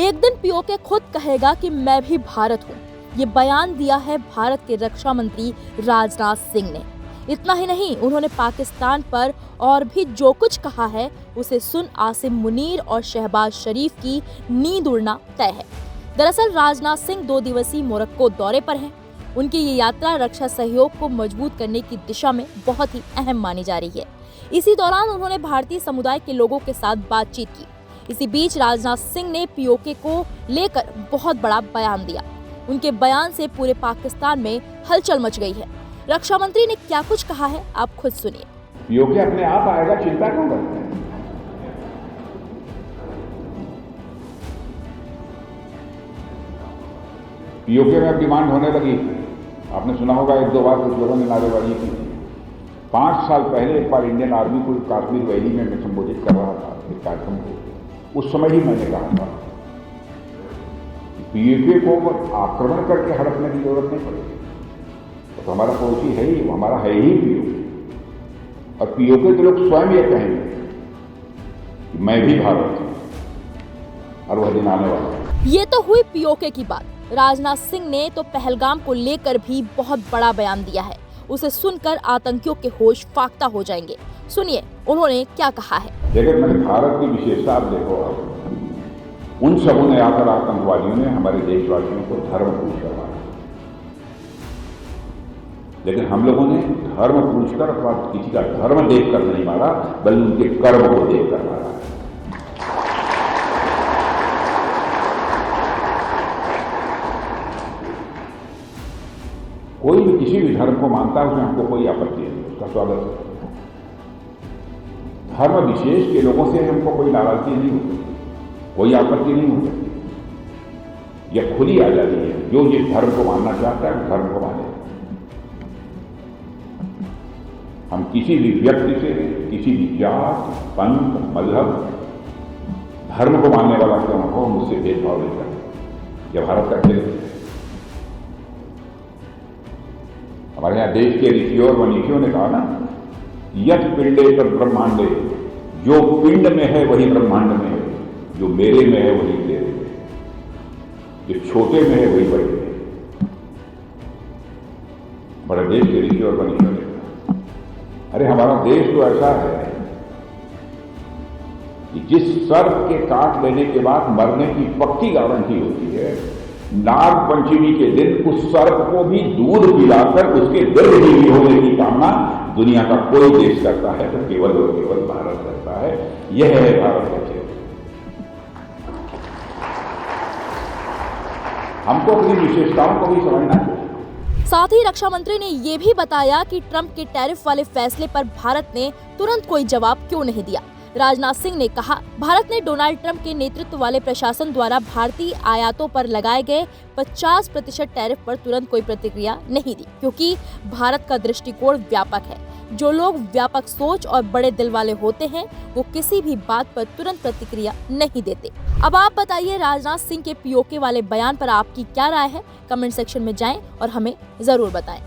एक दिन पीओके खुद कहेगा कि मैं भी भारत हूँ। ये बयान दिया है भारत के रक्षा मंत्री राजनाथ सिंह ने। इतना ही नहीं, उन्होंने पाकिस्तान पर और भी जो कुछ कहा है उसे सुन आसिम मुनीर और शहबाज शरीफ की नींद उड़ना तय है। दरअसल राजनाथ सिंह 2 दिवसीय मोरक्को दौरे पर हैं। उनकी ये यात्रा रक्षा सहयोग को मजबूत करने की दिशा में बहुत ही अहम मानी जा रही है। इसी दौरान उन्होंने भारतीय समुदाय के लोगों के साथ बातचीत की। इसी बीच राजनाथ सिंह ने पीओके को लेकर बहुत बड़ा बयान दिया। उनके बयान से पूरे पाकिस्तान में हलचल मच गई है। रक्षा मंत्री ने क्या कुछ कहा है, आप खुद सुनिए। पीओके अपने आप आएगा, चिंता क्यों करते हैं? पीओके में अब डिमांड होने लगी। आपने सुना होगा 1-2 बार कुछ लोगों ने नारेबाजी की थी। 5 साल पहले एक बार इंडियन आर्मी को कश्मीर वैली में मैं संबोधित कर रहा था एक कार्यक्रम को। उस समय ही मैंने कहा था पीओके को आक्रमण करके हड़पने की जरूरत नहीं पड़ेगी। तो हमारा पड़ोसी है ही, हमारा है ही पीओके। और पीओके के लोग स्वयं ये कहेंगे कि मैं भी भारत हूं और वह दिन आने वाला है। ये तो हुई पीओके की बात। राजनाथ सिंह ने तो पहलगाम को लेकर भी बहुत बड़ा बयान दिया है। उसे सुनकर आतंकियों के होश फाख्ता हो जाएंगे। सुनिए उन्होंने क्या कहा है। देखिए, मैंने भारत की विशेषता आप देखो, उन सबों ने आकर आतंकवादियों ने हमारे देशवासियों को धर्म पूछ करवाया, लेकिन हम लोगों ने धर्म पूछकर अथवा किसी का धर्म देखकर नहीं मारा, बल्कि उनके कर्म को देखकर मारा। कोई भी किसी भी धर्म को मानता है, उसमें हमको कोई आपत्ति नहीं, उसका स्वागत है। धर्म विशेष के लोगों से हमको कोई नाराजगी नहीं होती, कोई आपत्ति नहीं होती। यह खुली आजादी है। जो जिस धर्म को मानना चाहता है धर्म को माने। हम किसी भी व्यक्ति से, किसी भी जात, पंथ, मजहब, धर्म को मानने वाला क्यों न हो, हम उससे भेदभाव नहीं करते। यह भारत का खेल है। हमारे यहाँ देश के ऋषियों और मनीषियों ने कहा ना, यत पिंडे तद ब्रह्मांडे, जो पिंड में है वही ब्रह्मांड में है, जो मेरे में है वही तेरे में, जो छोटे में है वही बड़े में है। बड़े देश के ऋषियों और मनीषियों ने कहा। अरे हमारा देश तो ऐसा है कि जिस सर्प के काट लेने के बाद मरने की पक्की गारंटी होती है, नाग पंचमी के दिन उस सर्प को भी दूध पिलाकर उसके दीर्घजीवी होने की कामना दुनिया का कोई देश करता है तो केवल और केवल भारत करता है। यह है भारत का खेल। हमको अपनी विशेषताओं को भी समझना चाहिए। साथ ही रक्षा मंत्री ने ये भी बताया कि ट्रंप के टैरिफ वाले फैसले पर भारत ने तुरंत कोई जवाब क्यों नहीं दिया। राजनाथ सिंह ने कहा, भारत ने डोनाल्ड ट्रंप के नेतृत्व वाले प्रशासन द्वारा भारतीय आयातों पर लगाए गए 50% टैरिफ पर तुरंत कोई प्रतिक्रिया नहीं दी, क्योंकि भारत का दृष्टिकोण व्यापक है। जो लोग व्यापक सोच और बड़े दिल वाले होते हैं वो किसी भी बात पर तुरंत प्रतिक्रिया नहीं देते। अब आप बताइए, राजनाथ सिंह के पीओके वाले बयान पर आपकी क्या राय है? कमेंट सेक्शन में जाएं और हमें जरूर बताएं।